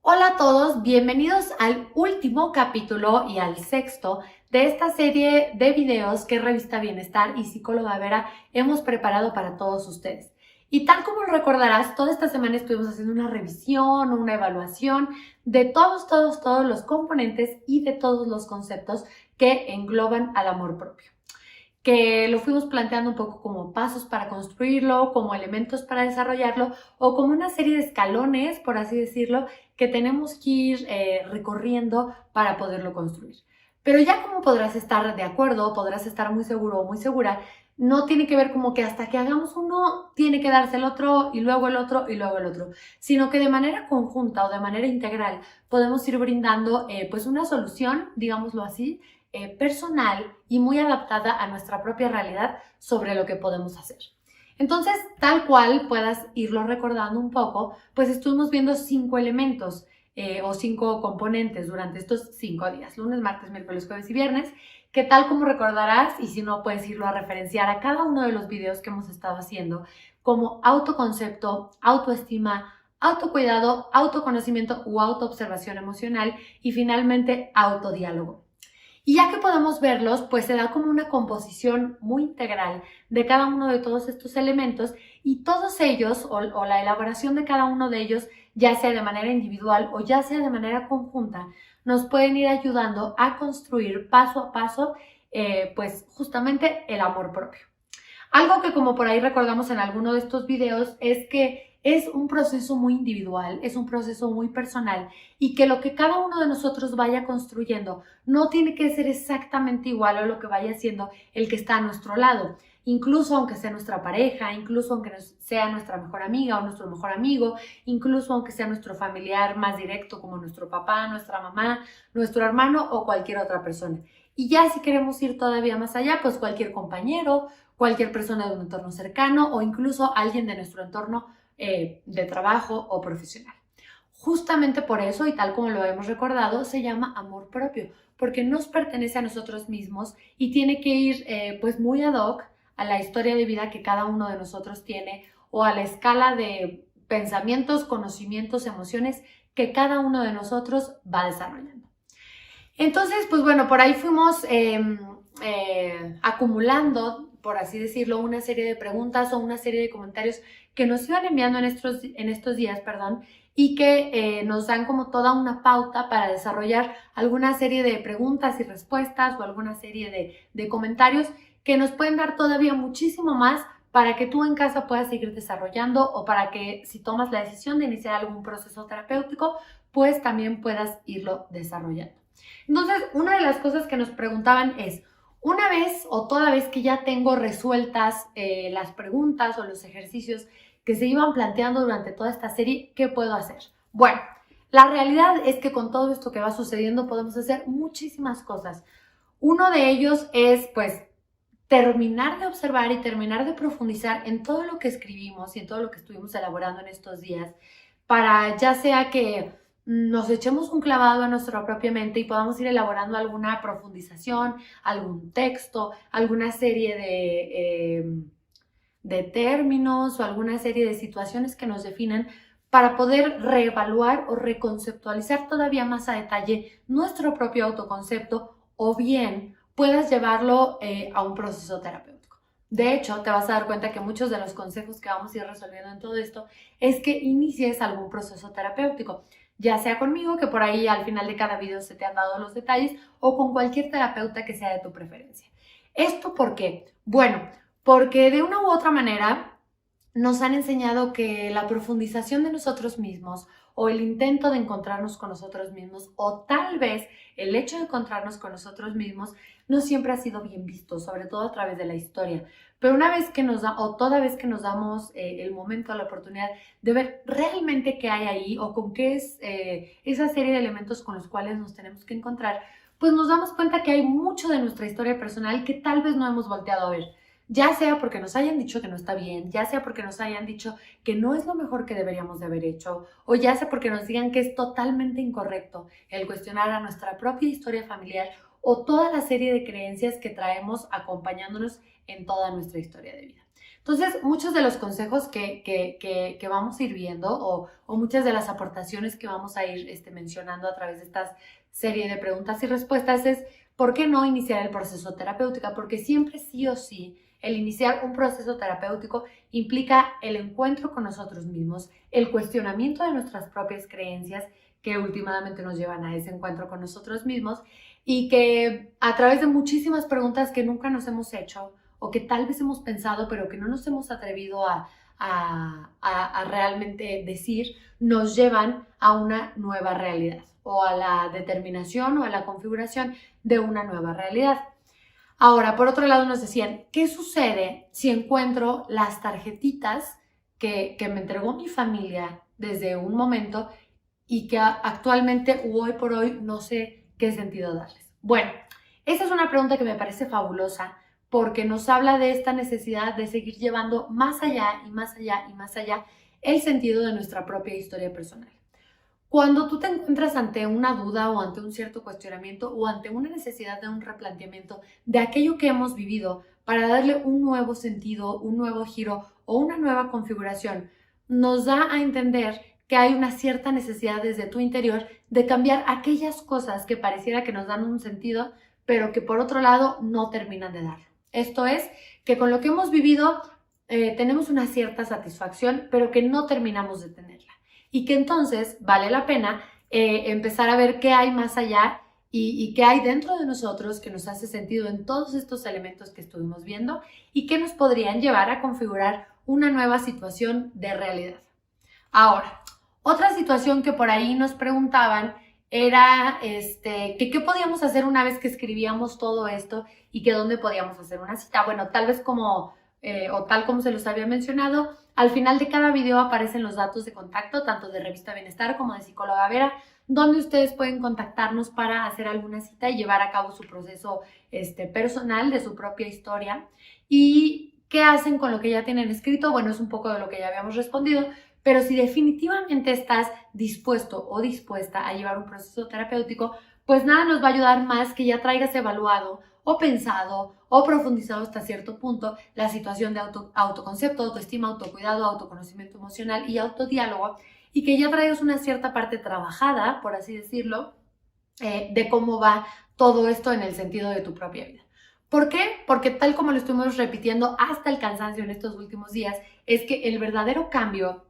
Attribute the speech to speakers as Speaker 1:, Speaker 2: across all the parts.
Speaker 1: Hola a todos, bienvenidos al último capítulo y al sexto de esta serie de videos que Revista Bienestar y Psicóloga Vera hemos preparado para todos ustedes. Y tal como recordarás, toda esta semana estuvimos haciendo una revisión, una evaluación de todos los componentes y de todos los conceptos que engloban al amor propio, que lo fuimos planteando un poco como pasos para construirlo, como elementos para desarrollarlo o como una serie de escalones, por así decirlo, que tenemos que ir recorriendo para poderlo construir. Pero ya como podrás estar de acuerdo, podrás estar muy seguro o muy segura, no tiene que ver como que hasta que hagamos uno tiene que darse el otro y luego el otro y luego el otro, sino que de manera conjunta o de manera integral podemos ir brindando pues una solución, digámoslo así, personal y muy adaptada a nuestra propia realidad sobre lo que podemos hacer. Entonces, tal cual puedas irlo recordando un poco, pues estuvimos viendo 5 elementos o 5 componentes durante estos 5 días, lunes, martes, miércoles, jueves y viernes, que tal como recordarás, y si no puedes irlo a referenciar a cada uno de los videos que hemos estado haciendo, como autoconcepto, autoestima, autocuidado, autoconocimiento u autoobservación emocional y finalmente autodiálogo. Y ya que podemos verlos, pues se da como una composición muy integral de cada uno de todos estos elementos y todos ellos o la elaboración de cada uno de ellos, ya sea de manera individual o ya sea de manera conjunta, nos pueden ir ayudando a construir paso a paso, pues justamente el amor propio. Algo que como por ahí recordamos en alguno de estos videos es que es un proceso muy individual, es un proceso muy personal y que lo que cada uno de nosotros vaya construyendo no tiene que ser exactamente igual a lo que vaya siendo el que está a nuestro lado. Incluso aunque sea nuestra pareja, incluso aunque sea nuestra mejor amiga o nuestro mejor amigo, incluso aunque sea nuestro familiar más directo como nuestro papá, nuestra mamá, nuestro hermano o cualquier otra persona. Y ya si queremos ir todavía más allá, pues cualquier compañero, cualquier persona de un entorno cercano o incluso alguien de nuestro entorno de trabajo o profesional. Justamente por eso, y tal como lo hemos recordado, se llama amor propio, porque nos pertenece a nosotros mismos y tiene que ir pues muy ad hoc a la historia de vida que cada uno de nosotros tiene o a la escala de pensamientos, conocimientos, emociones que cada uno de nosotros va desarrollando. Entonces, pues bueno, por ahí fuimos acumulando, por así decirlo, una serie de preguntas o una serie de comentarios que nos iban enviando en estos días, perdón, y que nos dan como toda una pauta para desarrollar alguna serie de preguntas y respuestas o alguna serie de comentarios que nos pueden dar todavía muchísimo más para que tú en casa puedas seguir desarrollando o para que si tomas la decisión de iniciar algún proceso terapéutico, pues también puedas irlo desarrollando. Entonces, una de las cosas que nos preguntaban es, una vez o toda vez que ya tengo resueltas las preguntas o los ejercicios que se iban planteando durante toda esta serie, ¿qué puedo hacer? Bueno, la realidad es que con todo esto que va sucediendo podemos hacer muchísimas cosas. Uno de ellos es, pues, terminar de observar y terminar de profundizar en todo lo que escribimos y en todo lo que estuvimos elaborando en estos días, para ya sea que nos echemos un clavado a nuestra propia mente y podamos ir elaborando alguna profundización, algún texto, alguna serie de términos o alguna serie de situaciones que nos definan para poder reevaluar o reconceptualizar todavía más a detalle nuestro propio autoconcepto o bien puedas llevarlo a un proceso terapéutico. De hecho, te vas a dar cuenta que muchos de los consejos que vamos a ir resolviendo en todo esto es que inicies algún proceso terapéutico, ya sea conmigo, que por ahí al final de cada video se te han dado los detalles, o con cualquier terapeuta que sea de tu preferencia. ¿Esto por qué? Bueno, porque de una u otra manera nos han enseñado que la profundización de nosotros mismos o el intento de encontrarnos con nosotros mismos o tal vez el hecho de encontrarnos con nosotros mismos no siempre ha sido bien visto, sobre todo a través de la historia. Pero una vez que toda vez que nos damos el momento, la oportunidad de ver realmente qué hay ahí o con qué es esa serie de elementos con los cuales nos tenemos que encontrar, pues nos damos cuenta que hay mucho de nuestra historia personal que tal vez no hemos volteado a ver. Ya sea porque nos hayan dicho que no está bien, ya sea porque nos hayan dicho que no es lo mejor que deberíamos de haber hecho, o ya sea porque nos digan que es totalmente incorrecto el cuestionar a nuestra propia historia familiar o toda la serie de creencias que traemos acompañándonos en toda nuestra historia de vida. Entonces, muchos de los consejos que vamos a ir viendo o muchas de las aportaciones que vamos a ir mencionando a través de esta serie de preguntas y respuestas es ¿por qué no iniciar el proceso terapéutico? Porque siempre sí o sí el iniciar un proceso terapéutico implica el encuentro con nosotros mismos, el cuestionamiento de nuestras propias creencias que últimamente nos llevan a ese encuentro con nosotros mismos y que a través de muchísimas preguntas que nunca nos hemos hecho o que tal vez hemos pensado pero que no nos hemos atrevido a realmente decir, nos llevan a una nueva realidad o a la determinación o a la configuración de una nueva realidad. Ahora, por otro lado nos decían, ¿qué sucede si encuentro las tarjetitas que me entregó mi familia desde un momento y que actualmente o hoy por hoy no sé qué sentido darles? Bueno, esa es una pregunta que me parece fabulosa porque nos habla de esta necesidad de seguir llevando más allá y más allá y más allá el sentido de nuestra propia historia personal. Cuando tú te encuentras ante una duda o ante un cierto cuestionamiento o ante una necesidad de un replanteamiento de aquello que hemos vivido para darle un nuevo sentido, un nuevo giro o una nueva configuración, nos da a entender que hay una cierta necesidad desde tu interior de cambiar aquellas cosas que pareciera que nos dan un sentido, pero que por otro lado no terminan de darlo. Esto es, que con lo que hemos vivido tenemos una cierta satisfacción, pero que no terminamos de tenerla. Y que entonces vale la pena empezar a ver qué hay más allá y qué hay dentro de nosotros que nos hace sentido en todos estos elementos que estuvimos viendo y que nos podrían llevar a configurar una nueva situación de realidad. Ahora, otra situación que por ahí nos preguntaban era que qué podíamos hacer una vez que escribíamos todo esto y que dónde podíamos hacer una cita. Bueno, tal vez como o tal como se los había mencionado, al final de cada video aparecen los datos de contacto, tanto de Revista Bienestar como de Psicóloga Vera, donde ustedes pueden contactarnos para hacer alguna cita y llevar a cabo su proceso personal de su propia historia. ¿Y qué hacen con lo que ya tienen escrito? Bueno, es un poco de lo que ya habíamos respondido, pero si definitivamente estás dispuesto o dispuesta a llevar un proceso terapéutico, pues nada nos va a ayudar más que ya traigas evaluado o pensado o profundizado hasta cierto punto la situación de autoconcepto, autoestima, autocuidado, autoconocimiento emocional y autodiálogo, y que ya traigas una cierta parte trabajada, por así decirlo, de cómo va todo esto en el sentido de tu propia vida. ¿Por qué? Porque tal como lo estuvimos repitiendo hasta el cansancio en estos últimos días, es que el verdadero cambio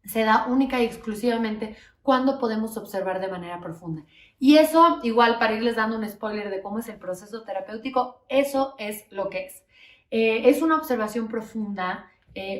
Speaker 1: se da única y exclusivamente cuando podemos observar de manera profunda. Y eso, igual para irles dando un spoiler de cómo es el proceso terapéutico, eso es lo que es. Es una observación profunda,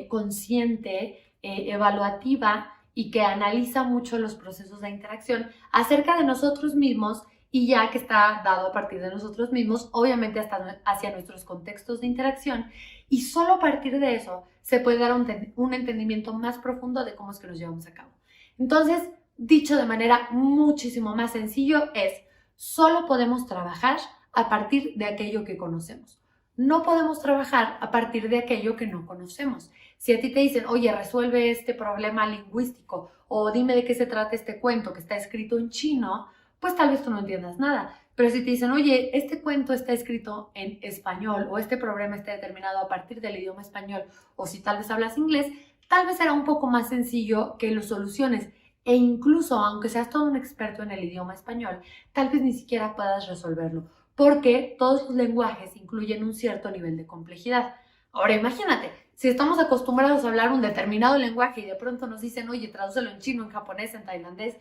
Speaker 1: consciente, evaluativa y que analiza mucho los procesos de interacción acerca de nosotros mismos y ya que está dado a partir de nosotros mismos, obviamente hasta hacia nuestros contextos de interacción, y solo a partir de eso se puede dar un entendimiento más profundo de cómo es que nos llevamos a cabo. Entonces, dicho de manera muchísimo más sencillo, es solo podemos trabajar a partir de aquello que conocemos. No podemos trabajar a partir de aquello que no conocemos. Si a ti te dicen, oye, resuelve este problema lingüístico o dime de qué se trata este cuento que está escrito en chino, pues tal vez tú no entiendas nada. Pero si te dicen, oye, este cuento está escrito en español o este problema está determinado a partir del idioma español, o si tal vez hablas inglés, tal vez será un poco más sencillo que lo soluciones. E incluso, aunque seas todo un experto en el idioma español, tal vez ni siquiera puedas resolverlo, porque todos los lenguajes incluyen un cierto nivel de complejidad. Ahora imagínate, si estamos acostumbrados a hablar un determinado lenguaje y de pronto nos dicen, oye, tradúcelo en chino, en japonés, en tailandés,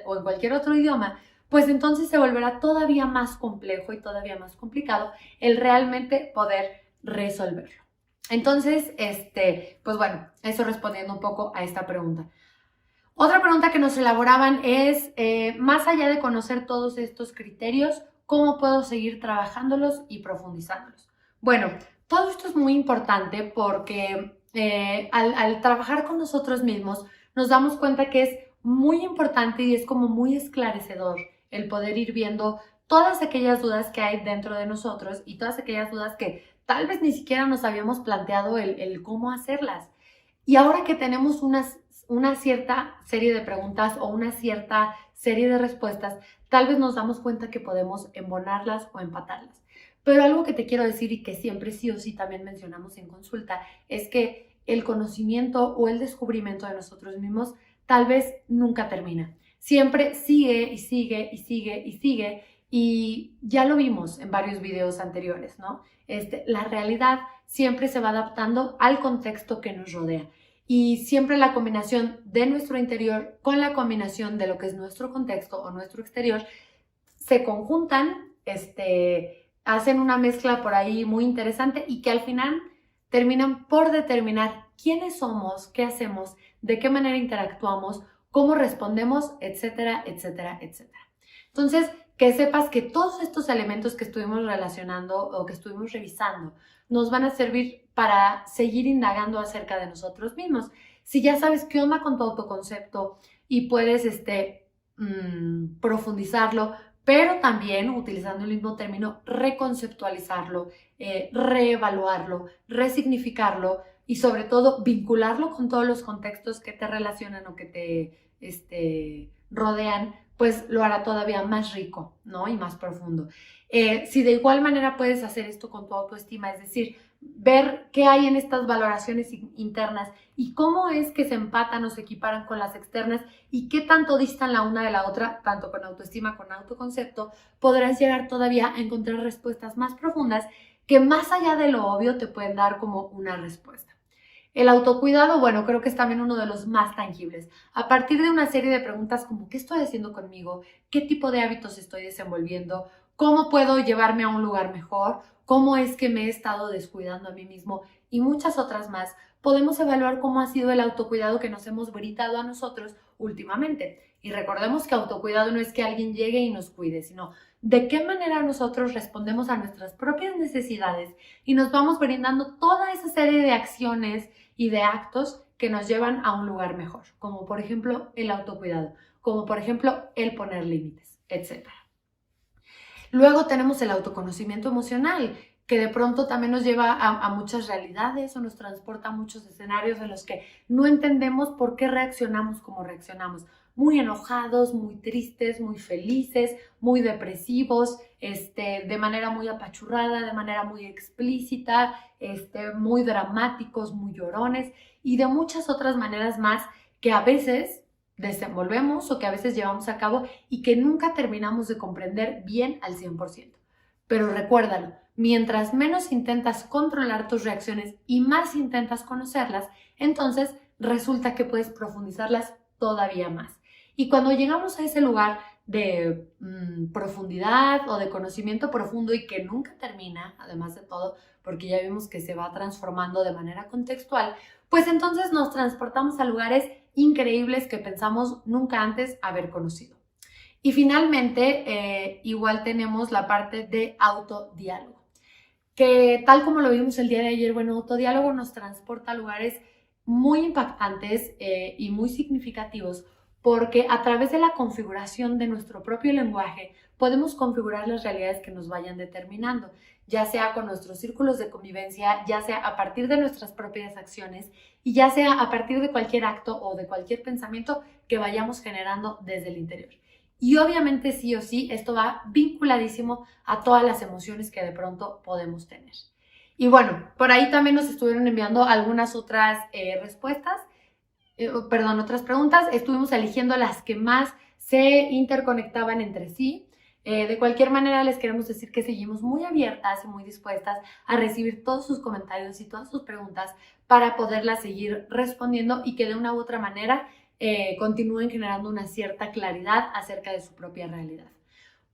Speaker 1: o en cualquier otro idioma, pues entonces se volverá todavía más complejo y todavía más complicado el realmente poder resolverlo. Entonces, pues bueno, eso respondiendo un poco a esta pregunta. Otra pregunta que nos elaboraban es, más allá de conocer todos estos criterios, ¿cómo puedo seguir trabajándolos y profundizándolos? Bueno, todo esto es muy importante porque al trabajar con nosotros mismos nos damos cuenta que es muy importante y es como muy esclarecedor el poder ir viendo todas aquellas dudas que hay dentro de nosotros y todas aquellas dudas que tal vez ni siquiera nos habíamos planteado el cómo hacerlas. Y ahora que tenemos una cierta serie de preguntas o una cierta serie de respuestas, tal vez nos damos cuenta que podemos embonarlas o empatarlas. Pero algo que te quiero decir y que siempre sí o sí también mencionamos en consulta es que el conocimiento o el descubrimiento de nosotros mismos tal vez nunca termina. Siempre sigue y sigue y sigue y sigue, y ya lo vimos en varios videos anteriores, ¿no? La realidad siempre se va adaptando al contexto que nos rodea. Y siempre la combinación de nuestro interior con la combinación de lo que es nuestro contexto o nuestro exterior se conjuntan, hacen una mezcla por ahí muy interesante y que al final terminan por determinar quiénes somos, qué hacemos, de qué manera interactuamos, cómo respondemos, etcétera, etcétera, etcétera. Entonces, que sepas que todos estos elementos que estuvimos relacionando o que estuvimos revisando nos van a servir para seguir indagando acerca de nosotros mismos. Si ya sabes qué onda con tu autoconcepto y puedes profundizarlo, pero también, utilizando el mismo término, reconceptualizarlo, reevaluarlo, resignificarlo y sobre todo vincularlo con todos los contextos que te relacionan o que te rodean, pues lo hará todavía más rico, ¿no? Y más profundo. Si de igual manera puedes hacer esto con tu autoestima, es decir, ver qué hay en estas valoraciones internas y cómo es que se empatan o se equiparan con las externas y qué tanto distan la una de la otra, tanto con autoestima como con autoconcepto, podrás llegar todavía a encontrar respuestas más profundas que más allá de lo obvio te pueden dar como una respuesta. El autocuidado, bueno, creo que es también uno de los más tangibles. A partir de una serie de preguntas como ¿qué estoy haciendo conmigo? ¿Qué tipo de hábitos estoy desenvolviendo? ¿Cómo puedo llevarme a un lugar mejor? ¿Cómo es que me he estado descuidando a mí mismo? Y muchas otras más. Podemos evaluar cómo ha sido el autocuidado que nos hemos brindado a nosotros últimamente. Y recordemos que autocuidado no es que alguien llegue y nos cuide, sino de qué manera nosotros respondemos a nuestras propias necesidades y nos vamos brindando toda esa serie de acciones y de actos que nos llevan a un lugar mejor, como por ejemplo el autocuidado, como por ejemplo el poner límites, etc. Luego tenemos el autoconocimiento emocional, que de pronto también nos lleva a muchas realidades o nos transporta a muchos escenarios en los que no entendemos por qué reaccionamos como reaccionamos. Muy enojados, muy tristes, muy felices, muy depresivos, de manera muy apachurrada, de manera muy explícita, muy dramáticos, muy llorones y de muchas otras maneras más que a veces desenvolvemos o que a veces llevamos a cabo y que nunca terminamos de comprender bien al 100%. Pero recuérdalo, mientras menos intentas controlar tus reacciones y más intentas conocerlas, entonces resulta que puedes profundizarlas todavía más. Y cuando llegamos a ese lugar de profundidad o de conocimiento profundo y que nunca termina, además de todo, porque ya vimos que se va transformando de manera contextual, pues entonces nos transportamos a lugares increíbles que pensamos nunca antes haber conocido. Y finalmente, igual tenemos la parte de autodiálogo, que tal como lo vimos el día de ayer, bueno, autodiálogo nos transporta a lugares muy impactantes y muy significativos, porque a través de la configuración de nuestro propio lenguaje podemos configurar las realidades que nos vayan determinando, ya sea con nuestros círculos de convivencia, ya sea a partir de nuestras propias acciones y ya sea a partir de cualquier acto o de cualquier pensamiento que vayamos generando desde el interior. Y obviamente sí o sí, esto va vinculadísimo a todas las emociones que de pronto podemos tener. Y bueno, por ahí también nos estuvieron enviando algunas otras otras preguntas. Estuvimos eligiendo las que más se interconectaban entre sí. De cualquier manera, les queremos decir que seguimos muy abiertas y muy dispuestas a recibir todos sus comentarios y todas sus preguntas para poderlas seguir respondiendo y que de una u otra manera continúen generando una cierta claridad acerca de su propia realidad.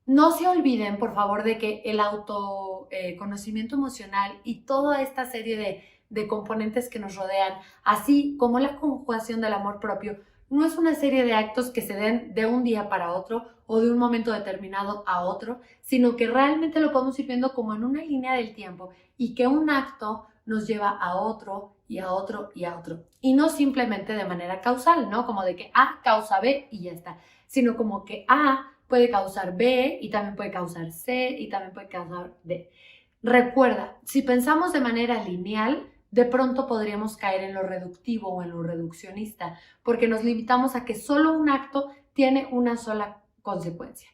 Speaker 1: No se olviden, por favor, de que el autoconocimiento emocional y toda esta serie de componentes que nos rodean, así como la conjugación del amor propio, no es una serie de actos que se den de un día para otro o de un momento determinado a otro, sino que realmente lo podemos ir viendo como en una línea del tiempo y que un acto nos lleva a otro y a otro y a otro. Y no simplemente de manera causal, ¿no? Como de que A causa B y ya está, sino como que A puede causar B y también puede causar C y también puede causar D. Recuerda, si pensamos de manera lineal, de pronto podríamos caer en lo reductivo o en lo reduccionista, porque nos limitamos a que solo un acto tiene una sola consecuencia.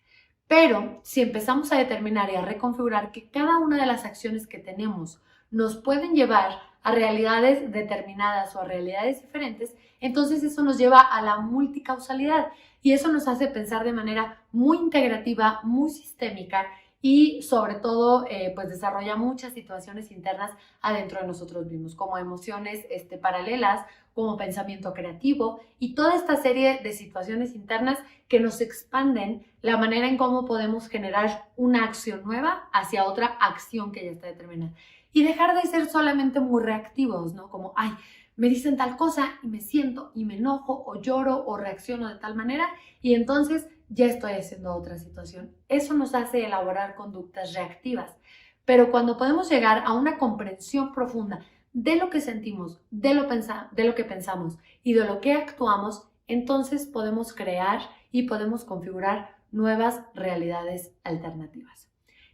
Speaker 1: Pero si empezamos a determinar y a reconfigurar que cada una de las acciones que tenemos nos pueden llevar a realidades determinadas o a realidades diferentes, entonces eso nos lleva a la multicausalidad y eso nos hace pensar de manera muy integrativa, muy sistémica y sobre todo pues desarrolla muchas situaciones internas adentro de nosotros mismos, como emociones paralelas, como pensamiento creativo y toda esta serie de situaciones internas que nos expanden la manera en cómo podemos generar una acción nueva hacia otra acción que ya está determinada. Y dejar de ser solamente muy reactivos, ¿no? Como, ay, me dicen tal cosa y me siento y me enojo o lloro o reacciono de tal manera y entonces ya estoy haciendo otra situación. Eso nos hace elaborar conductas reactivas. Pero cuando podemos llegar a una comprensión profunda de lo que sentimos, de lo que pensamos y de lo que actuamos, entonces podemos crear y podemos configurar nuevas realidades alternativas.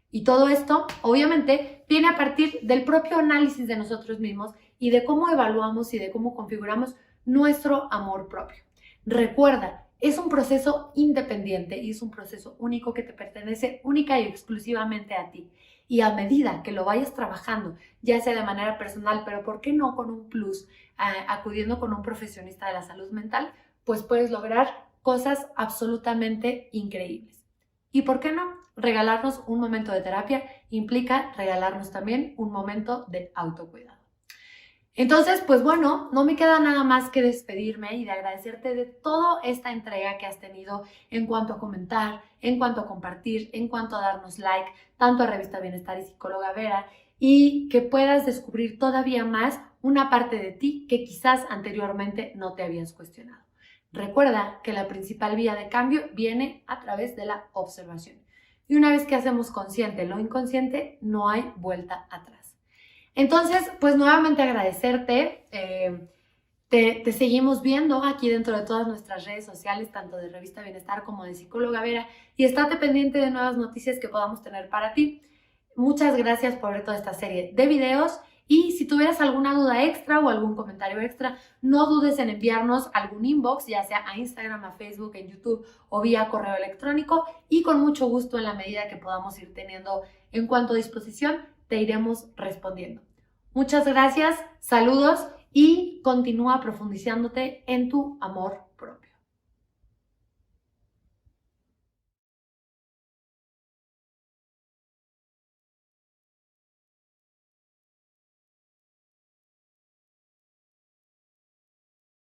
Speaker 1: Y todo esto, obviamente, viene a partir del propio análisis de nosotros mismos y de cómo evaluamos y de cómo configuramos nuestro amor propio. Recuerda, es un proceso independiente y es un proceso único que te pertenece única y exclusivamente a ti. Y a medida que lo vayas trabajando, ya sea de manera personal, pero ¿por qué no con un plus, acudiendo con un profesionista de la salud mental? Pues puedes lograr cosas absolutamente increíbles. ¿Y por qué no? Regalarnos un momento de terapia implica regalarnos también un momento de autocuidado. Entonces, pues bueno, no me queda nada más que despedirme y de agradecerte de toda esta entrega que has tenido en cuanto a comentar, en cuanto a compartir, en cuanto a darnos like, tanto a Revista Bienestar y Psicóloga Vera, y que puedas descubrir todavía más una parte de ti que quizás anteriormente no te habías cuestionado. Recuerda que la principal vía de cambio viene a través de la observación. Y una vez que hacemos consciente lo inconsciente, no hay vuelta atrás. Entonces, pues nuevamente agradecerte. Te seguimos viendo aquí dentro de todas nuestras redes sociales, tanto de Revista Bienestar como de Psicóloga Vera, y estate pendiente de nuevas noticias que podamos tener para ti. Muchas gracias por ver toda esta serie de videos y si tuvieras alguna duda extra o algún comentario extra, no dudes en enviarnos algún inbox, ya sea a Instagram, a Facebook, en YouTube o vía correo electrónico y con mucho gusto en la medida que podamos ir teniendo en cuanto a disposición, te iremos respondiendo. Muchas gracias, saludos y continúa profundizándote en tu amor